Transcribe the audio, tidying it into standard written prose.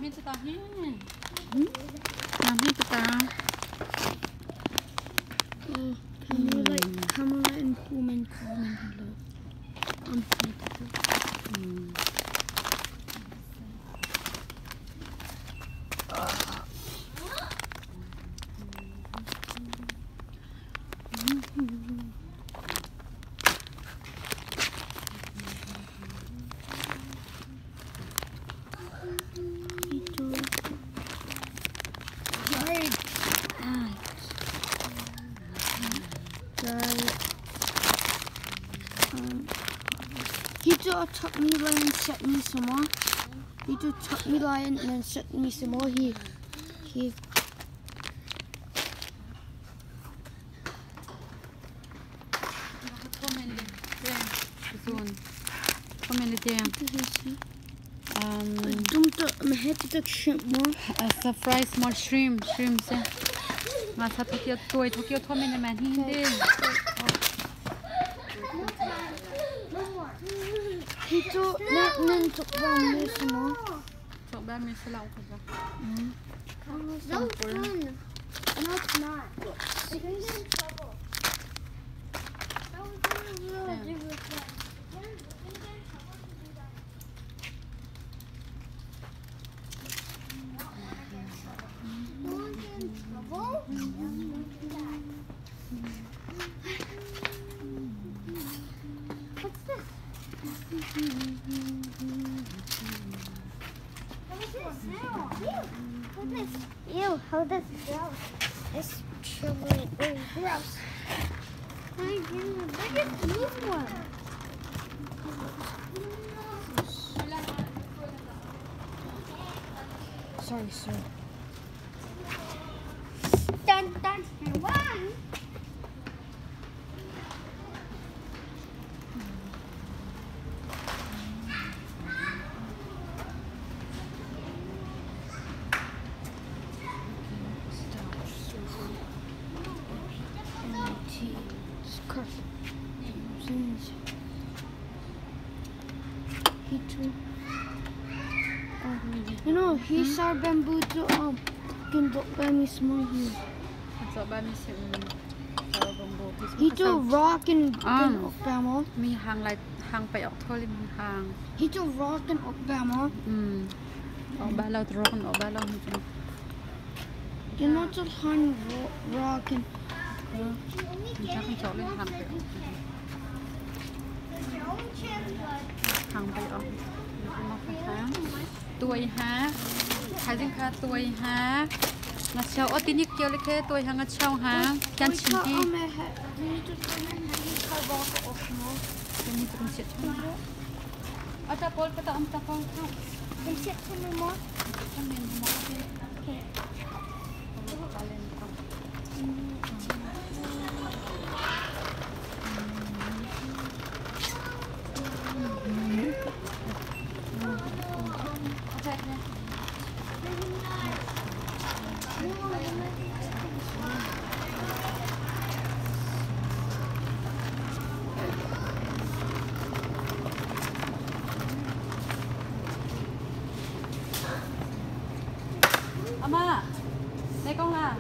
hết cho ta hết. Làm hết cho ta. Camera improvement comment hello. He just took me line and set me some more. He just took me line and then set me some more. He my head to the shrimp more. A fry small shrimp. Mà sao Tokyo thôi mình mà hin đi. He took nên took one me some more. Chọn ba mình sẽ lau thôi. No fun. No, it's not. You're gonna get in trouble. That was really difficult. What's this? Ew, how does it gross? It's truly really gross. I'm getting the biggest blue one. Sorry, sir. Dun dun one. You know, he saw bamboo to can do by me small here. Chọn ba mình sẽ He do rock and bamboo. Mi hàng lại hàng phải ọc thôi mình hàng. He do rock and bamboo. Ọc ba lâu rock and ọc ba lâu mình. You know just hand rock and. Mình chắc không chọn lên hàng phải ọc. Hàng phải ọc. Tuổi há, khai dương khá tuổi há, ngắt chào ở tin nhật kêu lấy cái tuổi há ngắt chào há, can chín đi. Cái này cũng sẽ chọn. Ở ta bol cái ta ta phong không. Can sit to me more? Không nên more. Okay. Ama, lấy con à?